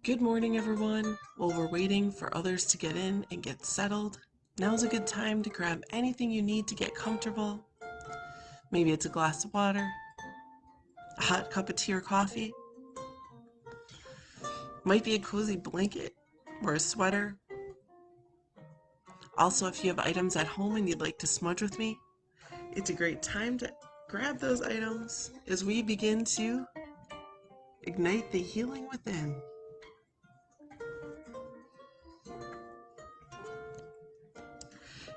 Good morning, everyone. While we're waiting for others to get in and get settled, now's a good time to grab anything you need to get comfortable. Maybe it's a glass of water, a hot cup of tea or coffee, might be a cozy blanket or a sweater. Also, if you have items at home and you'd like to smudge with me, it's a great time to grab those items as we begin to ignite the healing within.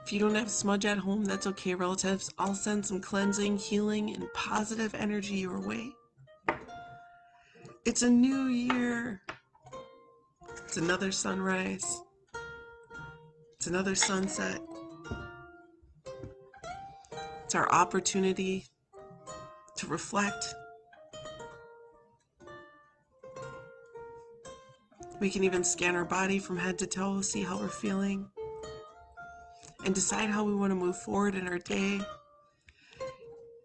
If you don't have smudge at home, that's okay, relatives. I'll send some cleansing, healing, and positive energy your way. It's a new year. It's another sunrise. It's another sunset. It's our opportunity to reflect. We can even scan our body from head to toe, see how we're feeling, and decide how we want to move forward in our day.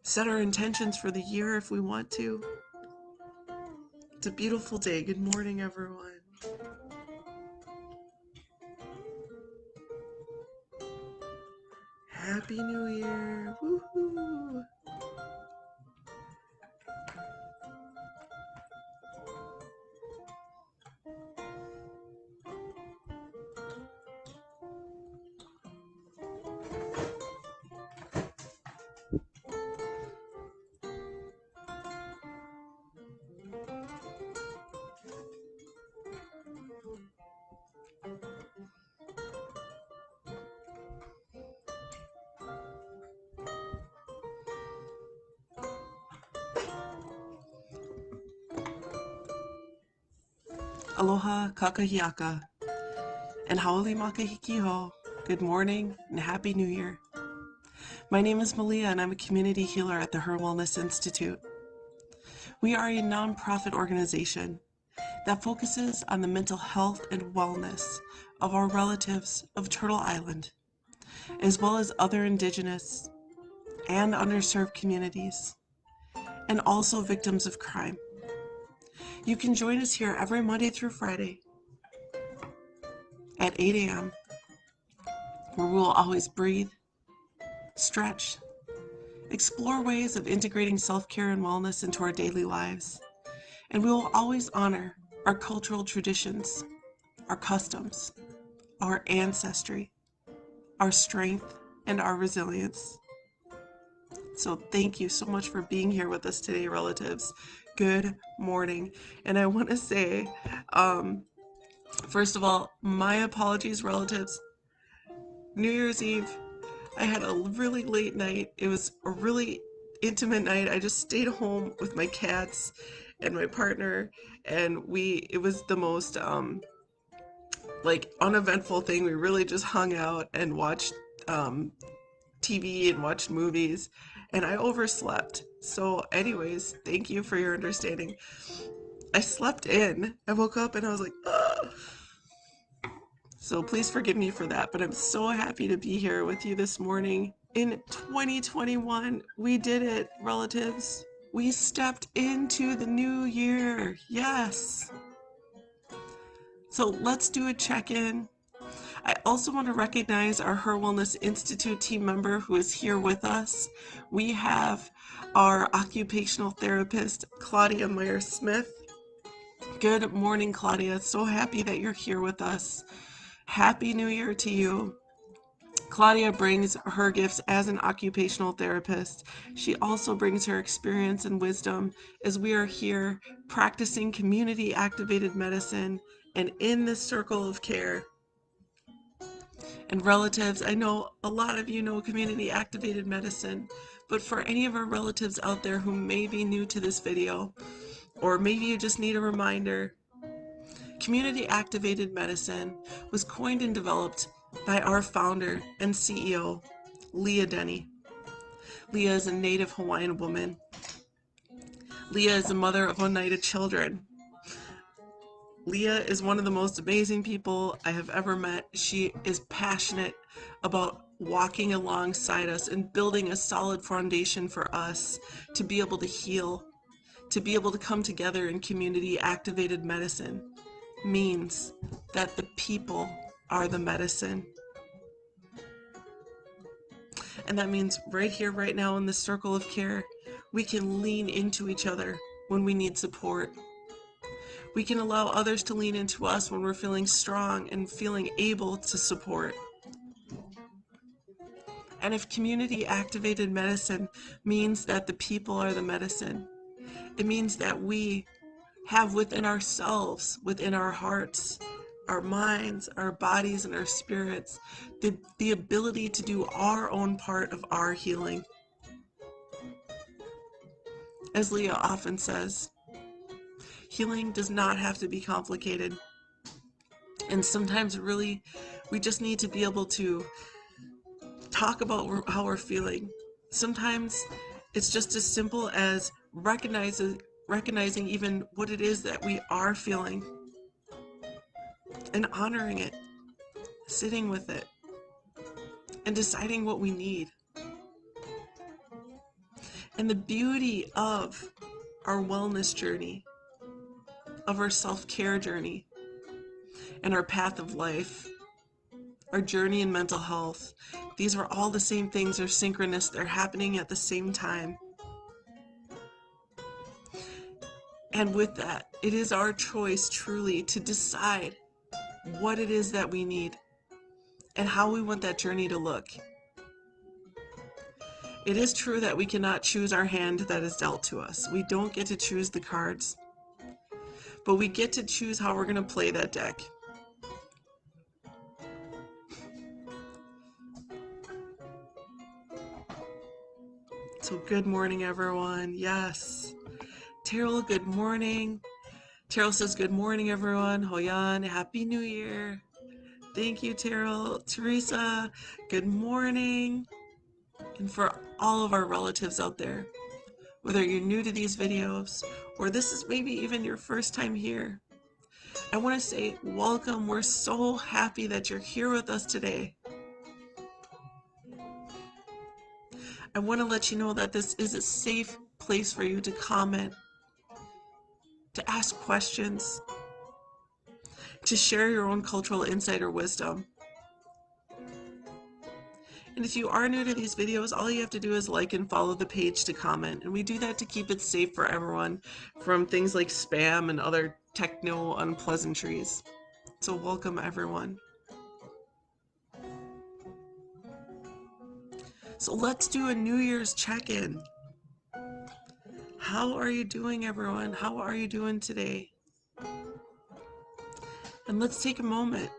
Set our intentions for the year if we want to. It's a beautiful day. Good morning, everyone. Happy New Year. Woohoo! Aloha kakahiaka and haole makahikiho. Good morning and Happy New Year. My name is Malia and I'm a community healer at the HIR Wellness Institute. We are a nonprofit organization that focuses on the mental health and wellness of our relatives of Turtle Island, as well as other Indigenous and underserved communities, and also victims of crime. You can join us here every Monday through Friday at 8 a.m., where we will always breathe, stretch, explore ways of integrating self-care and wellness into our daily lives, and we will always honor our cultural traditions, our customs, our ancestry, our strength, and our resilience. So thank you so much for being here with us today, relatives. Good morning. And I want to say, first of all, my apologies, relatives. New Year's Eve, I had a really late night. It was a really intimate night. I just stayed home with my cats and my partner, and it was the most uneventful thing. We really just hung out and watched TV and watched movies, and I overslept. So anyways, thank you for your understanding. I slept in. I woke up and I was like, ugh. So please forgive me for that, but I'm so happy to be here with you this morning. In 2021, we did it, relatives. We stepped into the new year. Yes. So let's do a check-in. I also want to recognize our HIR Wellness Institute team member who is here with us. We have our occupational therapist, Claudia Meyer-Smith. Good morning, Claudia. So happy that you're here with us. Happy New Year to you. Claudia brings her gifts as an occupational therapist. She also brings her experience and wisdom as we are here practicing community activated medicine and in this circle of care. And relatives, I know a lot of you know community activated medicine, but for any of our relatives out there who may be new to this video, or maybe you just need a reminder, community activated medicine was coined and developed by our founder and CEO, Leah Denny. Leah is a native Hawaiian woman. Leah is the mother of united children. Leah is one of the most amazing people I have ever met. She is passionate about walking alongside us and building a solid foundation for us to be able to heal, to be able to come together in community activated medicine, means that the people are the medicine. And that means right here, right now in the circle of care, we can lean into each other when we need support. We can allow others to lean into us when we're feeling strong and feeling able to support. And if community activated medicine means that the people are the medicine, it means that we have within ourselves, within our hearts, our minds, our bodies, and our spirits, the ability to do our own part of our healing. As Leah often says, healing does not have to be complicated. And sometimes really, we just need to be able to talk about how we're feeling. Sometimes it's just as simple as recognizing even what it is that we are feeling and honoring it, sitting with it, and deciding what we need. And the beauty of our wellness journey, of our self-care journey, and our path of life, our journey in mental health, these are all the same things. They're synchronous. They're happening at the same time. And with that, it is our choice truly to decide what it is that we need and how we want that journey to look. It is true that we cannot choose our hand that is dealt to us. We don't get to choose the cards, but we get to choose how we're going to play that deck. So good morning, everyone. Yes. Terrell, good morning. Terrell says, good morning, everyone. Hawaiian, Happy New Year. Thank you, Terrell. Teresa, good morning. And for all of our relatives out there, whether you're new to these videos or this is maybe even your first time here, I want to say welcome. We're so happy that you're here with us today. I want to let you know that this is a safe place for you to comment, to ask questions, to share your own cultural insight or wisdom. And if you are new to these videos, all you have to do is like and follow the page to comment. And we do that to keep it safe for everyone from things like spam and other techno unpleasantries. So welcome, everyone. So let's do a New Year's check-in. How are you doing, everyone? How are you doing today? And let's take a moment.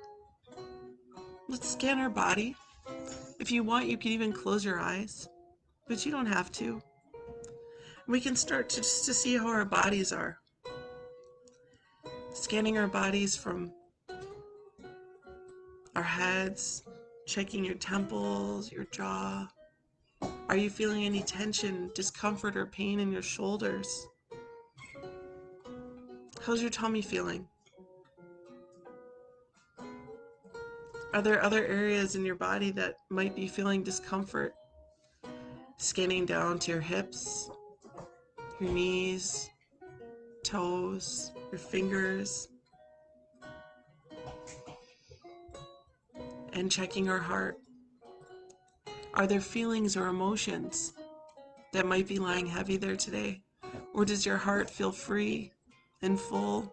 Let's scan our body. If you want, you can even close your eyes, but you don't have to. We can start to just to see how our bodies are. Scanning our bodies from our heads, checking your temples, your jaw. Are you feeling any tension, discomfort, or pain in your shoulders? How's your tummy feeling? Are there other areas in your body that might be feeling discomfort? Scanning down to your hips, your knees, toes, your fingers, and checking our heart. Are there feelings or emotions that might be lying heavy there today? Or does your heart feel free and full?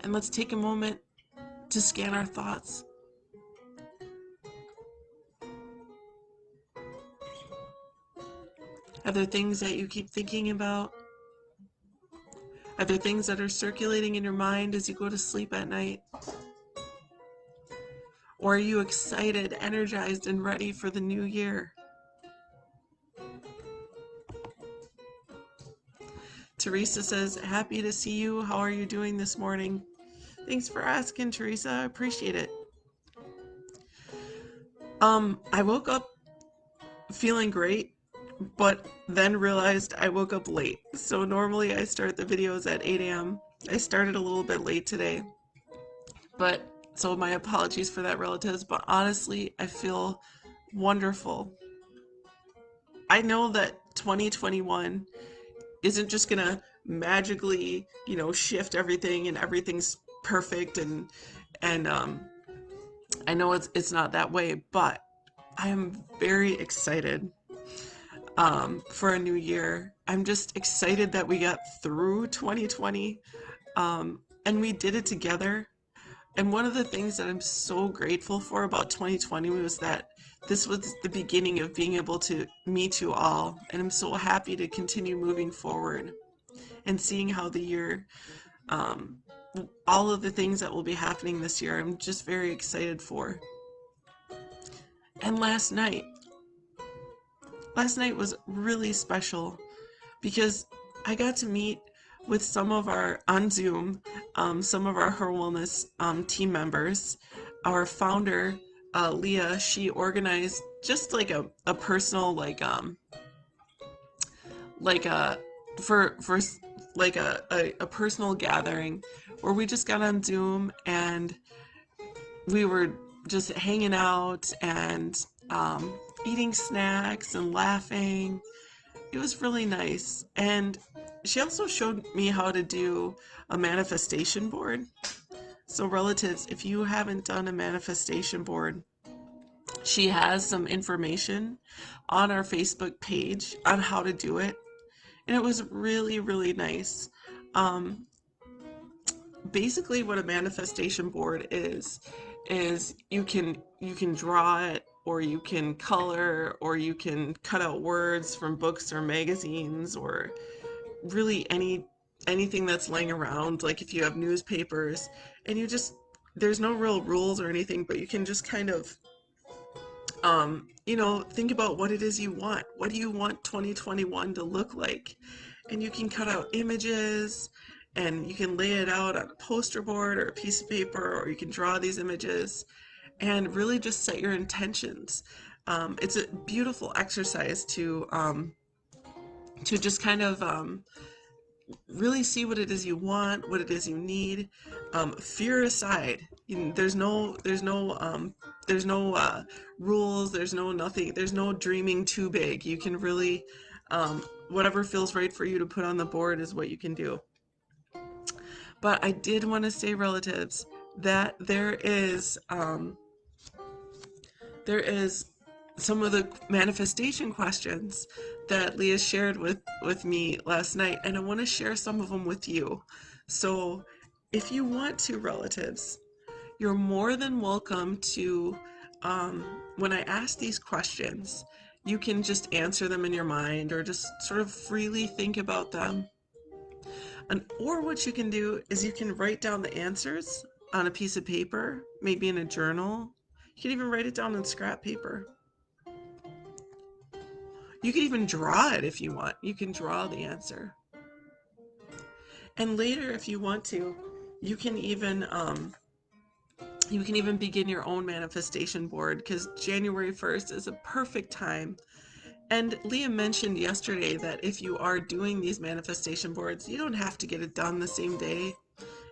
And let's take a moment to scan our thoughts. Are there things that you keep thinking about? Are there things that are circulating in your mind as you go to sleep at night? Or are you excited, energized, and ready for the new year? Teresa says, happy to see you. How are you doing this morning? Thanks for asking, Teresa. I appreciate it. I woke up feeling great, but then realized I woke up late. So normally I start the videos at 8 a.m. I started a little bit late today, but so my apologies for that, relatives, but honestly, I feel wonderful. I know that 2021 isn't just gonna magically, shift everything and everything's perfect, and I know it's not that way, but I am very excited for a new year. I'm just excited that we got through 2020, and we did it together. And one of the things that I'm so grateful for about 2020 was that this was the beginning of being able to meet you all. And I'm so happy to continue moving forward and seeing how the year, um, all of the things that will be happening this year, I'm just very excited for. And last night was really special because I got to meet with some of our on Zoom, some of our HIR Wellness team members. Our founder, Leah, she organized just like a personal like a for like a personal gathering where we just got on Zoom and we were just hanging out and eating snacks and laughing. It was really nice. And she also showed me how to do a manifestation board. So, relatives, if you haven't done a manifestation board, she has some information on our Facebook page on how to do it. And it was really, really nice. Um, Basically, what a manifestation board is you can draw it, or you can color, or you can cut out words from books or magazines, or really anything that's laying around, like if you have newspapers, and there's no real rules or anything, but you can just kind of think about what it is you want. What do you want 2021 to look like? And you can cut out images, and you can lay it out on a poster board or a piece of paper, or you can draw these images and really just set your intentions. It's a beautiful exercise to just kind of really see what it is you want, what it is you need. Fear aside, there's no rules, there's no nothing, there's no dreaming too big. You can really, whatever feels right for you to put on the board is what you can do. But I did want to say, relatives, that there is some of the manifestation questions that Leah shared with me last night, and I want to share some of them with you. So, if you want to, relatives, you're more than welcome to, when I ask these questions, you can just answer them in your mind or just sort of freely think about them. Or what you can do is you can write down the answers on a piece of paper, maybe in a journal. You can even write it down on scrap paper. You can even draw it if you want. You can draw the answer. And later, if you want to, you can even begin your own manifestation board, because January 1st is a perfect time. And Leah mentioned yesterday that if you are doing these manifestation boards, you don't have to get it done the same day.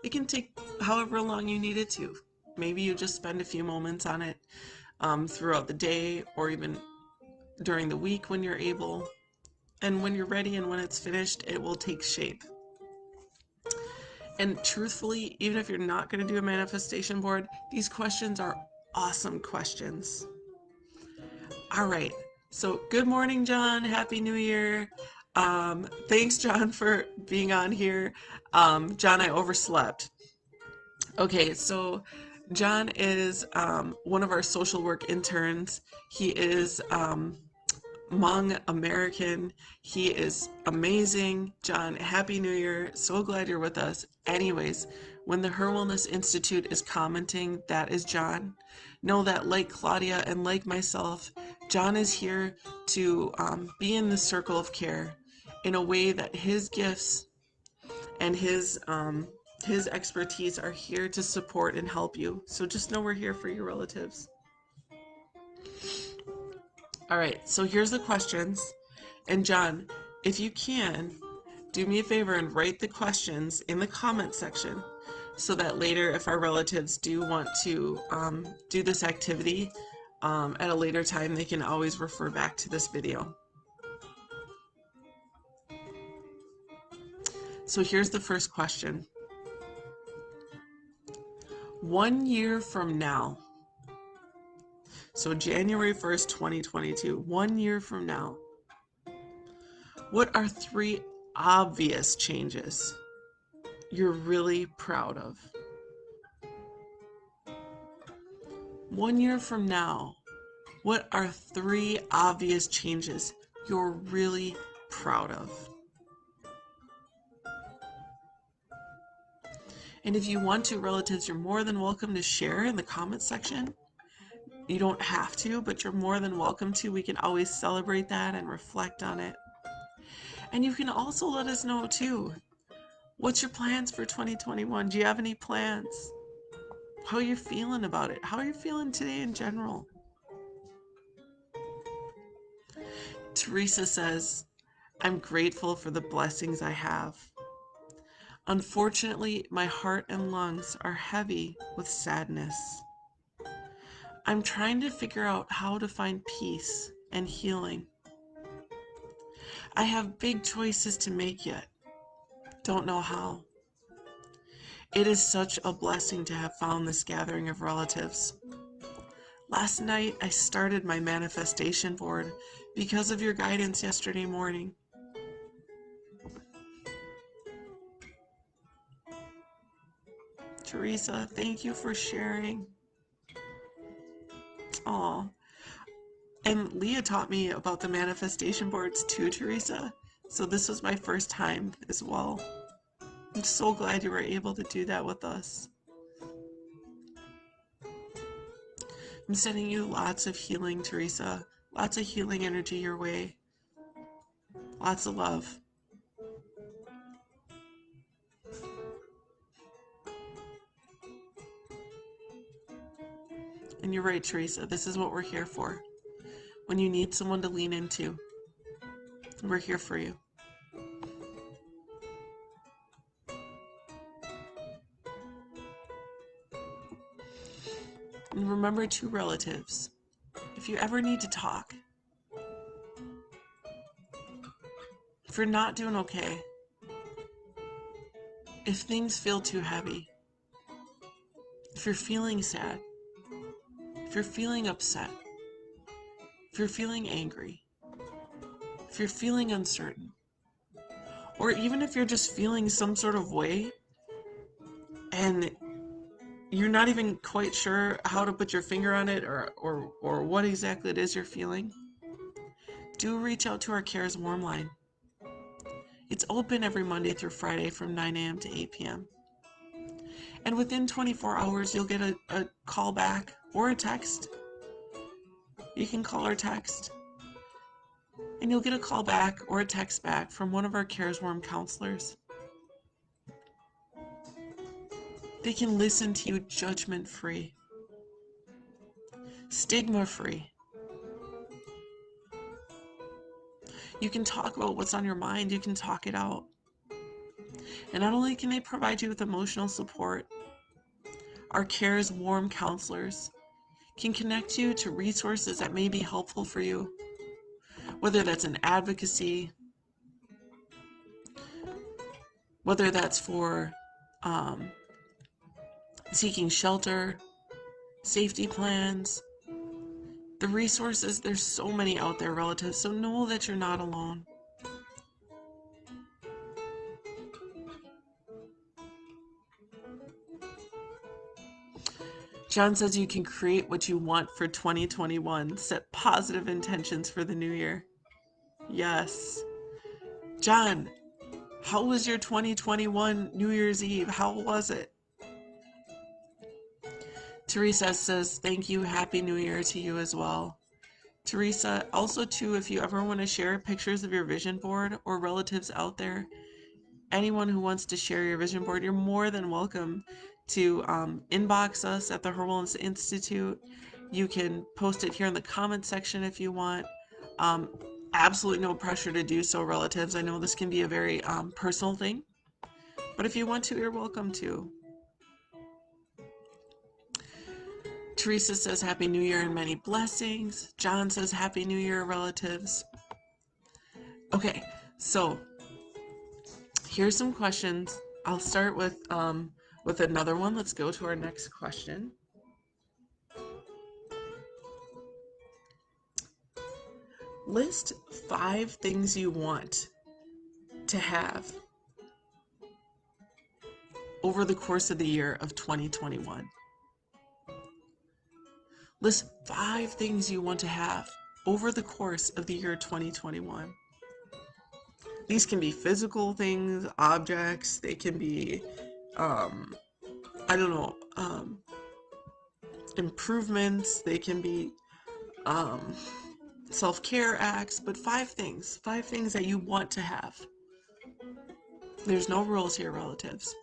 It can take however long you need it to. Maybe you just spend a few moments on it throughout the day, or even during the week when you're able. And when you're ready and when it's finished, it will take shape. And truthfully, even if you're not going to do a manifestation board, these questions are awesome questions. All right. So, good morning, John. Happy New Year. Thanks, John, for being on here. John, I overslept. Okay, so John is one of our social work interns. He is Hmong American. He is amazing. John, Happy New Year. So glad you're with us. Anyways, when the HIR Wellness Institute is commenting, that is John. Know that, like Claudia and like myself, John is here to be in the circle of care in a way that his gifts and his expertise are here to support and help you. So just know we're here for your relatives. All right, so here's the questions. And John, if you can, do me a favor and write the questions in the comment section so that later, if our relatives do want to do this activity at a later time, they can always refer back to this video. So here's the first question. 1 year from now, so January 1st, 2022, 1 year from now, what are 3 obvious changes you're really proud of? 1 year from now, what are 3 obvious changes you're really proud of? And if you want to, relatives, you're more than welcome to share in the comments section. You don't have to, but you're more than welcome to. We can always celebrate that and reflect on it. And you can also let us know too, what's your plans for 2021? Do you have any plans? How are you feeling about it? How are you feeling today in general? Teresa says, I'm grateful for the blessings I have. Unfortunately, my heart and lungs are heavy with sadness. I'm trying to figure out how to find peace and healing. I have big choices to make yet. Don't know how. It is such a blessing to have found this gathering of relatives. Last night, I started my manifestation board because of your guidance yesterday morning. Teresa, thank you for sharing. Aw. And Leah taught me about the manifestation boards too, Teresa. So this was my first time as well. I'm so glad you were able to do that with us. I'm sending you lots of healing, Teresa. Lots of healing energy your way. Lots of love. And you're right, Teresa. This is what we're here for. When you need someone to lean into, we're here for you. And remember, two relatives, if you ever need to talk, if you're not doing okay, if things feel too heavy, if you're feeling sad, if you're feeling upset, if you're feeling angry, if you're feeling uncertain, or even if you're just feeling some sort of way and you're not even quite sure how to put your finger on it or what exactly it is you're feeling, do reach out to our Cares Warm line. It's open every Monday through Friday from 9 a.m. to 8 p.m. And within 24 hours, you'll get a call back or a text. You can call or text. And you'll get a call back or a text back from one of our Cares Warm counselors. They can listen to you judgment-free, stigma-free. You can talk about what's on your mind. You can talk it out. And not only can they provide you with emotional support, our Cares Warm counselors can connect you to resources that may be helpful for you, whether that's an advocacy, whether that's for seeking shelter, safety plans. The resources, there's so many out there, relatives, so know that you're not alone. John says you can create what you want for 2021. Set positive intentions for the new year. Yes. John, how was your 2021 New Year's Eve? How was it? Teresa says, thank you. Happy New Year to you as well. Teresa, also too, if you ever want to share pictures of your vision board or relatives out there, anyone who wants to share your vision board, you're more than welcome to inbox us at the HIR Wellness Institute. You can post it here in the comment section if you want. Absolutely no pressure to do so, relatives. I know this can be a very personal thing, but if you want to, you're welcome to. Teresa says, Happy New Year and many blessings. John says, Happy New Year, relatives. Okay, so Here's some questions. I'll start with another one. Let's go to our next question. List 5 things you want to have over the course of the year of 2021. List 5 things you want to have over the course of the year 2021. These can be physical things, objects, they can be, I don't know, improvements, they can be self-care acts, but 5 things that you want to have. There's no rules here, relatives.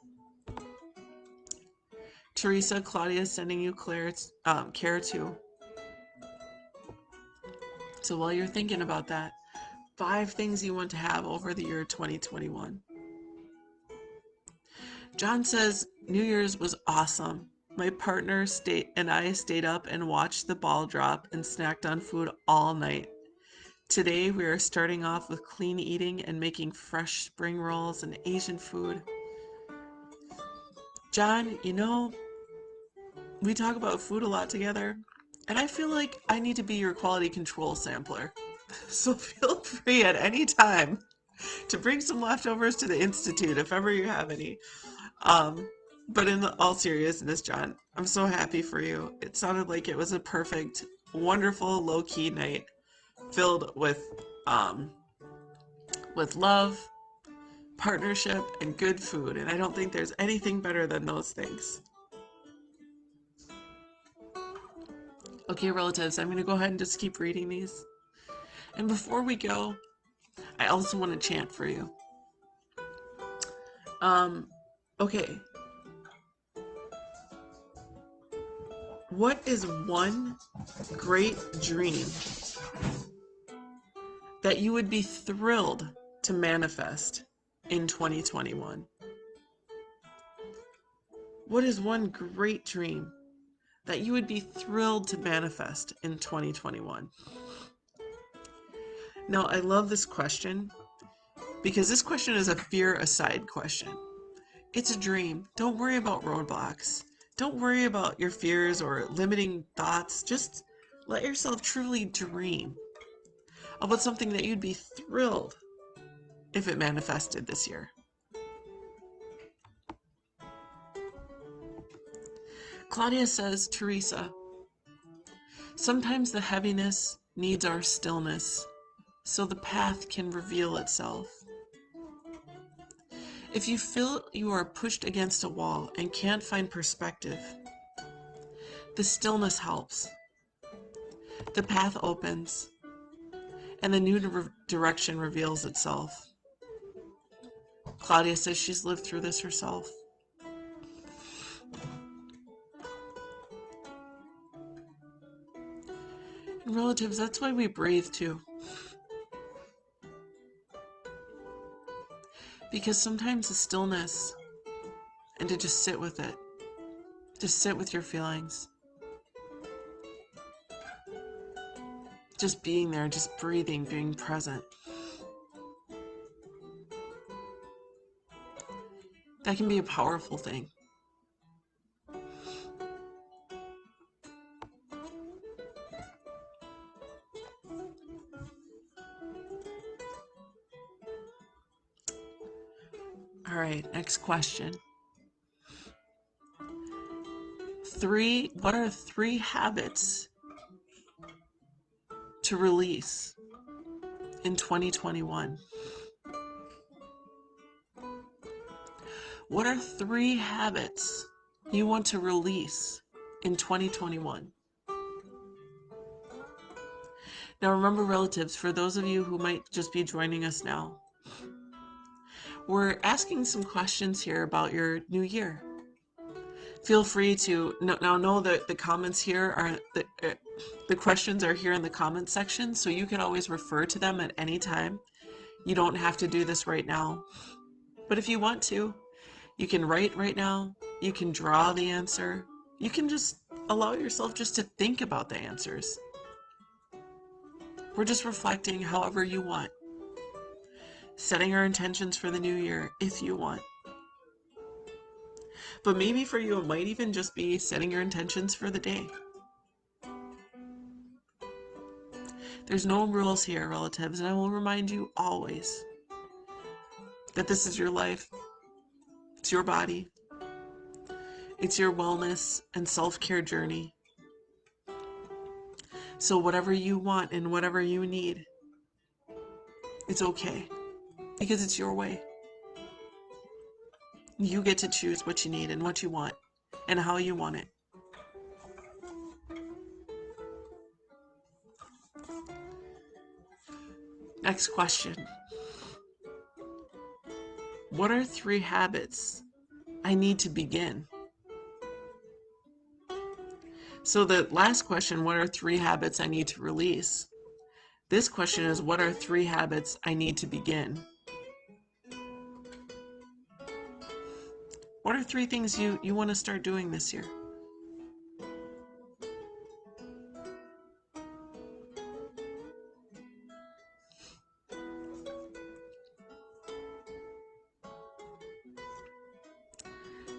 Teresa, Claudia is sending you care too. So while you're thinking about that, 5 things you want to have over the year 2021. John says, New Year's was awesome. My partner and I stayed up and watched the ball drop and snacked on food all night. Today we are starting off with clean eating and making fresh spring rolls and Asian food. John, we talk about food a lot together, and I feel like I need to be your quality control sampler. So feel free at any time to bring some leftovers to the Institute if ever you have any. But in all seriousness, John, I'm so happy for you. It sounded like it was a perfect, wonderful, low-key night filled with love, partnership, and good food. And I don't think there's anything better than those things. Okay, relatives, I'm going to go ahead and just keep reading these. And before we go, I also want to chant for you. Okay. What is one great dream that you would be thrilled to manifest in 2021? What is one great dream that you would be thrilled to manifest in 2021? Now, I love this question because this question is a fear aside question. It's a dream. Don't worry about roadblocks. Don't worry about your fears or limiting thoughts. Just let yourself truly dream about something that you'd be thrilled if it manifested this year. Claudia says, Teresa, sometimes the heaviness needs our stillness so the path can reveal itself. If you feel you are pushed against a wall and can't find perspective, the stillness helps. The path opens, and the new direction reveals itself. Claudia says she's lived through this herself. And relatives, that's why we breathe too. Because sometimes the stillness, and to just sit with it, just sit with your feelings, just being there, just breathing, being present, that can be a powerful thing. All right, next question. What are 3 habits to release in 2021? What are 3 habits you want to release in 2021? Now remember, relatives, for those of you who might just be joining us now, we're asking some questions here about your new year. Feel free to now know that the comments here are the questions are here in the comments section, so you can always refer to them at any time. You don't have to do this right now, but if you want to, you can write right now. You can draw the answer. You can just allow yourself just to think about the answers. We're just reflecting however you want. setting our intentions for the new year if you want. But maybe for you, it might even just be setting your intentions for the day. There's no rules here, relatives, and I will remind you always that this is your life, it's your body, it's your wellness and self-care journey. So whatever you want and whatever you need, it's okay, because it's your way. You get to choose what you need and what you want and how you want it. Next question. What are 3 habits I need to begin? So the last question, what are 3 habits I need to release? This question is, what are 3 habits I need to begin? What are 3 things you want to start doing this year?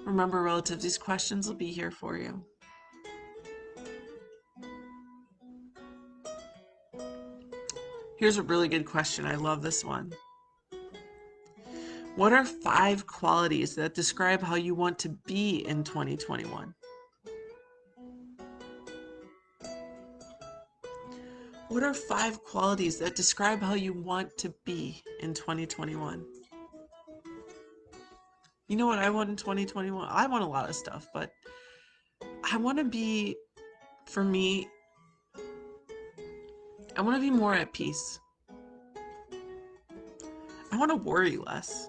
Remember, relatives, these questions will be here for you. Here's a really good question. I love this one. What are 5 qualities that describe how you want to be in 2021? What are 5 qualities that describe how you want to be in 2021? You know what I want in 2021? I want a lot of stuff, but I want to be, for me, I want to be more at peace. I want to worry less.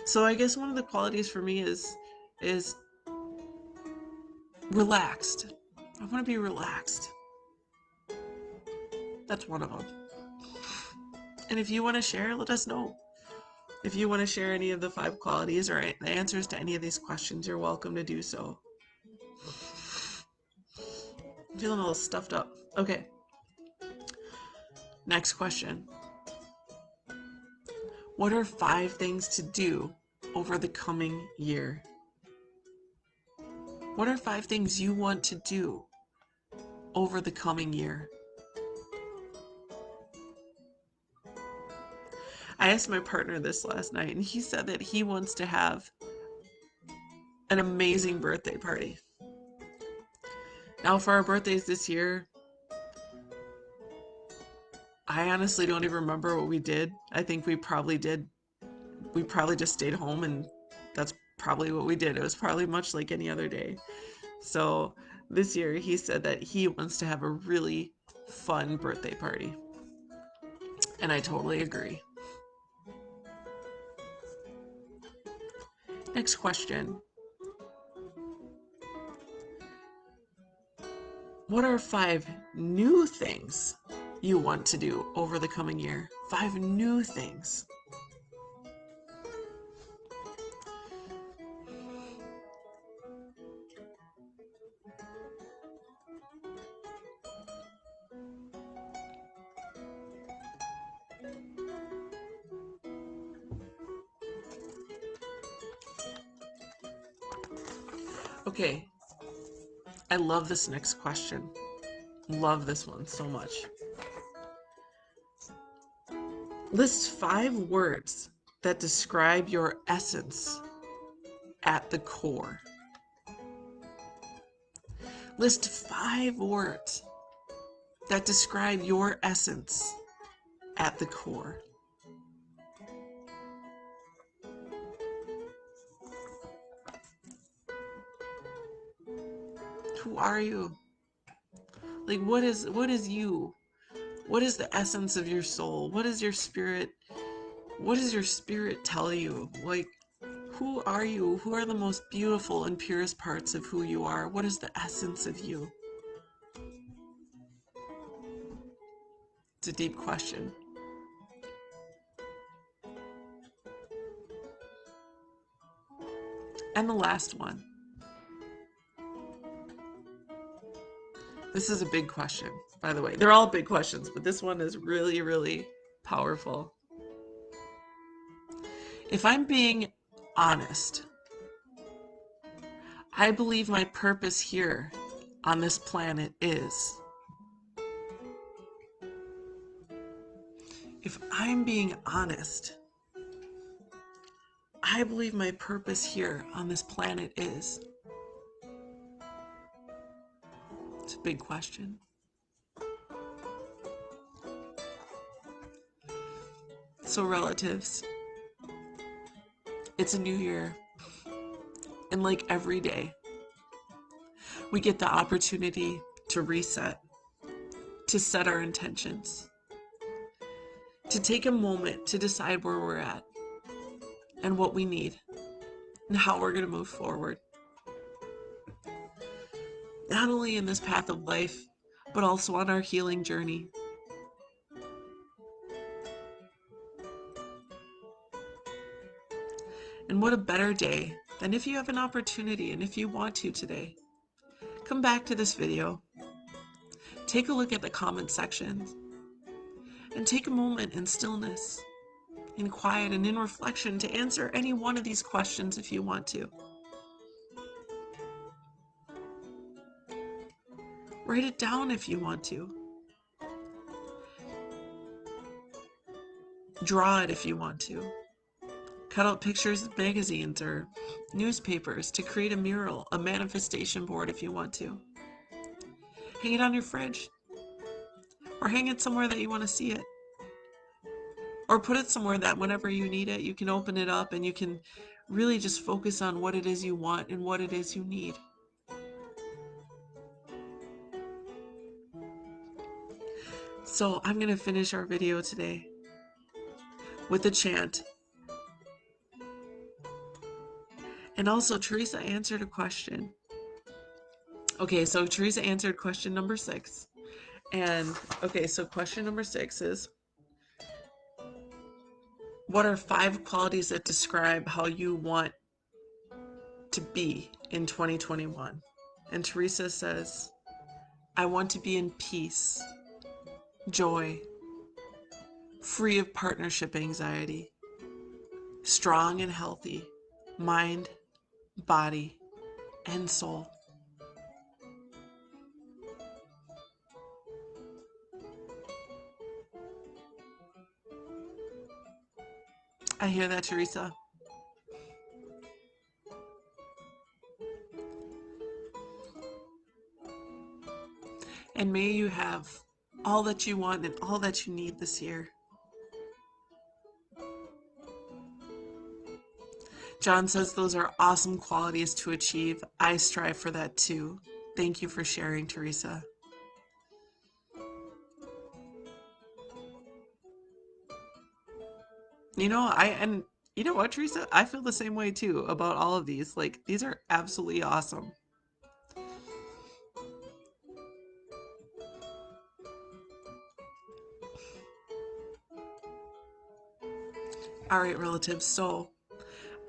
So I guess one of the qualities for me is relaxed. I want to be relaxed. That's one of them. And if you want to share, let us know. If you want to share any of the 5 qualities or the answers to any of these questions, you're welcome to do so. I'm feeling a little stuffed up. Okay. Next question. What are 5 things to do over the coming year? What are 5 things you want to do over the coming year? I asked my partner this last night, and he said that he wants to have an amazing birthday party. Now, for our birthdays this year, I honestly don't even remember what we did. I think we probably just stayed home, and that's probably what we did. It was probably much like any other day. So this year, he said that he wants to have a really fun birthday party. And I totally agree. Next question. What are 5 new things you want to do over the coming year? 5 new things. Okay, I love this next question. Love this one so much. List 5 words that describe your essence at the core. List 5 words that describe your essence at the core. Who are you? Like, what is you? What is the essence of your soul? What is your spirit? What does your spirit tell you? Like, who are you? Who are the most beautiful and purest parts of who you are? What is the essence of you? It's a deep question. And the last one. The This is a big question, by the way. They're all big questions, but this one is really, really powerful. If I'm being honest, I believe my purpose here on this planet is. If I'm being honest, I believe my purpose here on this planet is. It's a big question. So, relatives, it's a new year. And like every day, we get the opportunity to reset, to set our intentions, to take a moment to decide where we're at and what we need and how we're going to move forward. Not only in this path of life, but also on our healing journey. And what a better day than if you have an opportunity and if you want to today. Come back to this video, take a look at the comment section, and take a moment in stillness, in quiet, and in reflection to answer any one of these questions if you want to. Write it down if you want to. Draw it if you want to. Cut out pictures of magazines or newspapers to create a mural, a manifestation board if you want to. Hang it on your fridge. Or hang it somewhere that you want to see it. Or put it somewhere that whenever you need it, you can open it up and you can really just focus on what it is you want and what it is you need. So I'm going to finish our video today with a chant. And also, Teresa answered a question. Okay, so Teresa answered question number 6. And, okay, so question number 6 is, what are 5 qualities that describe how you want to be in 2021? And Teresa says, I want to be in peace, joy, free of partnership anxiety, strong and healthy, mind, body, and soul. I hear that, Teresa. And may you have all that you want and all that you need this year. John says those are awesome qualities to achieve. I strive for that too. Thank you for sharing, Teresa. And you know what, Teresa? I feel the same way too about all of these. Like, these are absolutely awesome. All right, relatives. So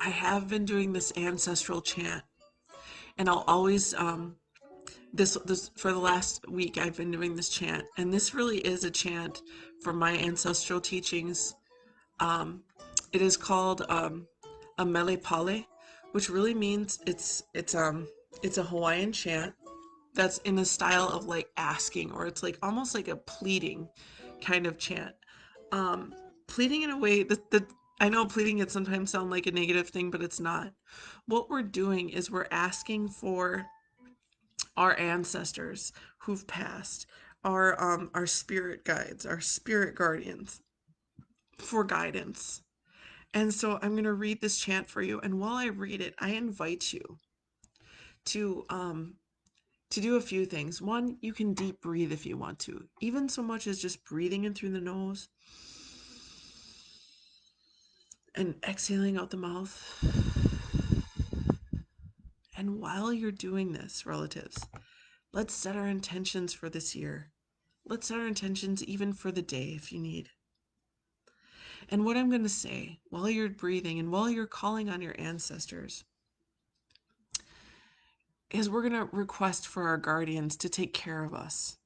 I have been doing this ancestral chant, and I'll always this for the last week I've been doing this chant, and this really is a chant from my ancestral teachings. It is called a mele pale, which really means it's a Hawaiian chant that's in the style of like asking, or it's like almost like a pleading kind of chant. Um, Pleading in a way that I know pleading can sometimes sound like a negative thing, but it's not. What we're doing is we're asking for our ancestors who've passed, our spirit guides, our spirit guardians, for guidance. And so I'm going to read this chant for you. And while I read it, I invite you to do a few things. One, you can deep breathe if you want to, even so much as just breathing in through the nose and exhaling out the mouth. And while you're doing this, relatives, let's set our intentions for this year. Let's set our intentions even for the day if you need. And what I'm going to say while you're breathing and while you're calling on your ancestors is we're going to request for our guardians to take care of us.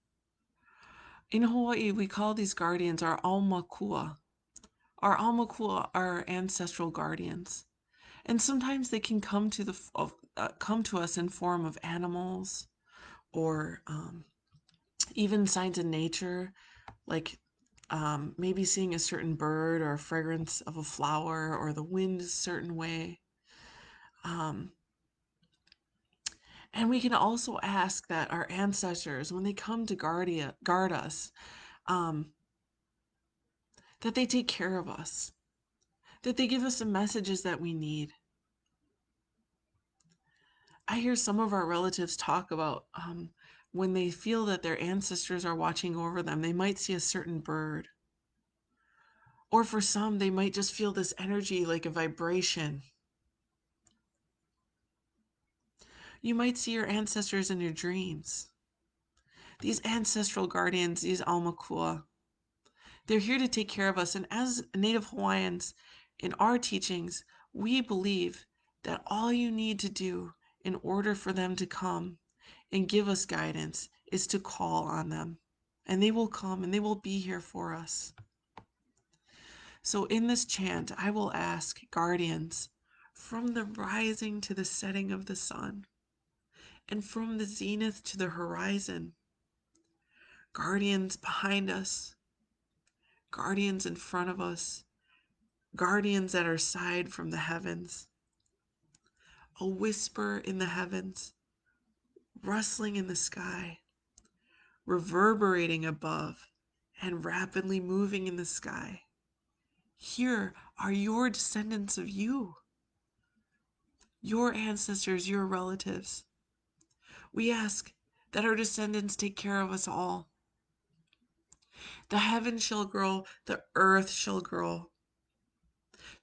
In Hawaii, we call these guardians our aumakua. Our aumakua are ancestral guardians. And sometimes they can come to us in form of animals or even signs in nature, like maybe seeing a certain bird or a fragrance of a flower or the wind a certain way. Um, and we can also ask that our ancestors, when they come to guard us, um, that they take care of us, that they give us the messages that we need. I hear some of our relatives talk about when they feel that their ancestors are watching over them, they might see a certain bird. Or for some, they might just feel this energy like a vibration. You might see your ancestors in your dreams. These ancestral guardians, these aumakua, they're here to take care of us. And as Native Hawaiians, in our teachings, we believe that all you need to do in order for them to come and give us guidance is to call on them. And they will come and they will be here for us. So in this chant, I will ask guardians from the rising to the setting of the sun, and from the zenith to the horizon, guardians behind us, guardians in front of us, guardians at our side from the heavens, a whisper in the heavens, rustling in the sky, reverberating above, and rapidly moving in the sky. Here are your descendants of you, your ancestors, your relatives. We ask that our descendants take care of us all. The heavens shall grow, the earth shall grow.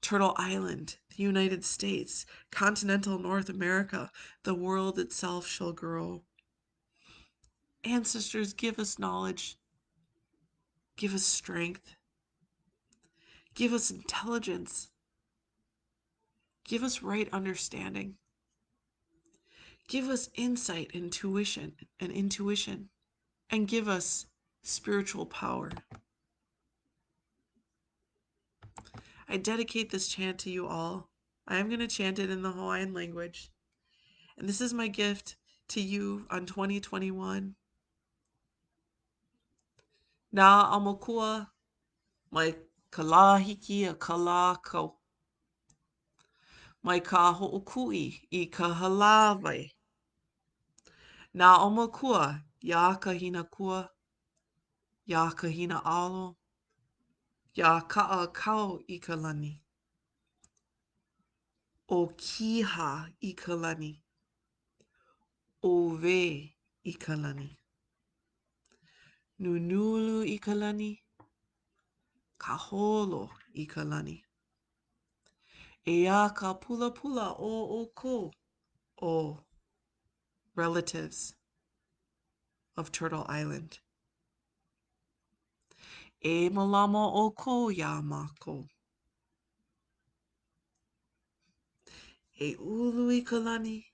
Turtle Island, the United States, continental North America, the world itself shall grow. Ancestors, give us knowledge, give us strength, give us intelligence, give us right understanding, give us insight, intuition, and give us spiritual power. I dedicate this chant to you all. I am going to chant it in the Hawaiian language. And this is my gift to you on 2021. Nā amakua mai ka lā hiki a ka lā kau. Mai ka ho'okui I ka halawai. Nā amakua ia ka hina kua, ia ka hina alo, ia ka kau I ka lani. O kiha I ka lani. O ve I ka lani. Nunulu I ka lani. Ka holo I ka lani. E a ka pula pula o ko o relatives of Turtle Island. E malama o ko ya mako. E ulu I ka lani.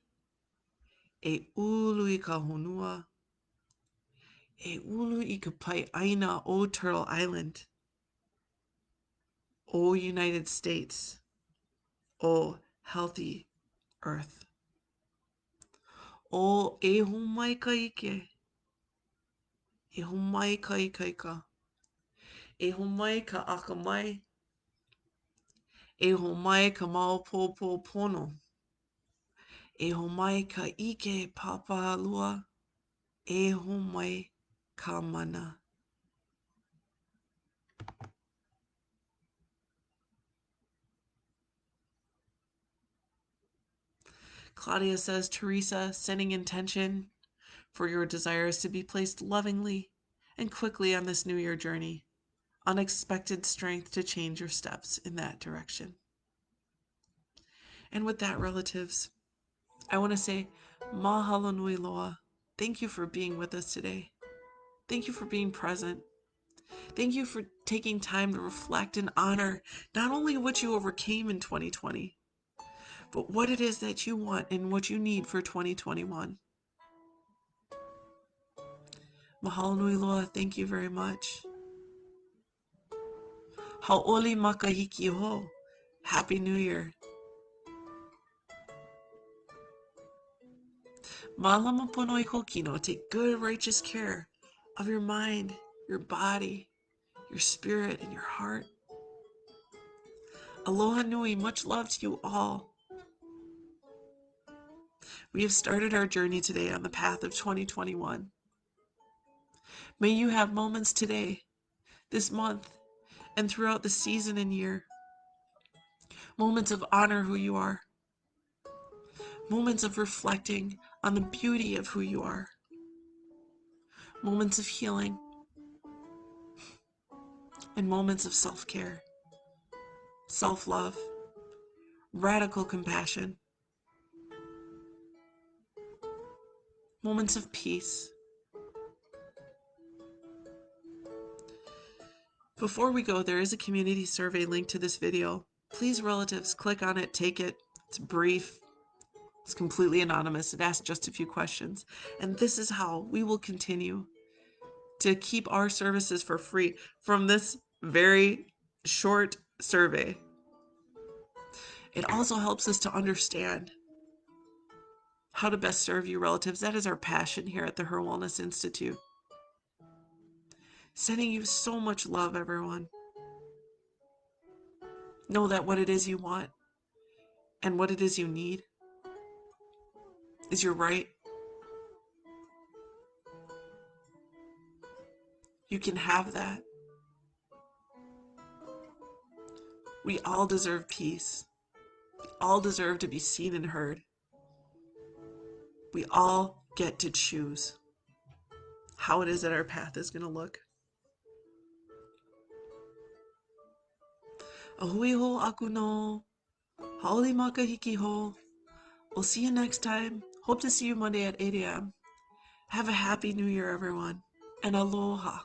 E ulu I ka honua. E ulu I ka pai aina o Turtle Island. O United States. O healthy earth. O e humai ka ike. E humai ka ikaika. E humai ka akamai. E humai ka maopopo pono. E homai ka ike papalua. E homai ka mana. Claudia says, Teresa, setting intention for your desires to be placed lovingly and quickly on this New Year journey. Unexpected strength to change your steps in that direction. And with that, relatives, I want to say, mahalo nui loa. Thank you for being with us today. Thank you for being present. Thank you for taking time to reflect and honor not only what you overcame in 2020, but what it is that you want and what you need for 2021. Mahalo nui loa, thank you very much. Hau'oli makahiki ho. Happy New Year. Malama ponoi kokino, take good righteous care of your mind, your body, your spirit, and your heart. Aloha nui, much love to you all. We have started our journey today on the path of 2021. May you have moments today, this month, and throughout the season and year. Moments of honor who you are. Moments of reflecting on the beauty of who you are. Moments of healing. And moments of self-care, self-love, radical compassion. Moments of peace. Before we go, there is a community survey linked to this video. Please, relatives, click on it, take it. It's brief. It's completely anonymous. It asks just a few questions. And this is how we will continue to keep our services for free from this very short survey. It also helps us to understand how to best serve you, relatives. That is our passion here at the HIR Wellness Institute. Sending you so much love, everyone. Know that what it is you want and what it is you need is your right. You can have that. We all deserve peace. We all deserve to be seen and heard. We all get to choose how it is that our path is going to look. Ahui ho aku no. Haole makahiki ho. We'll see you next time. Hope to see you Monday at 8 a.m. Have a happy new year, everyone. And aloha.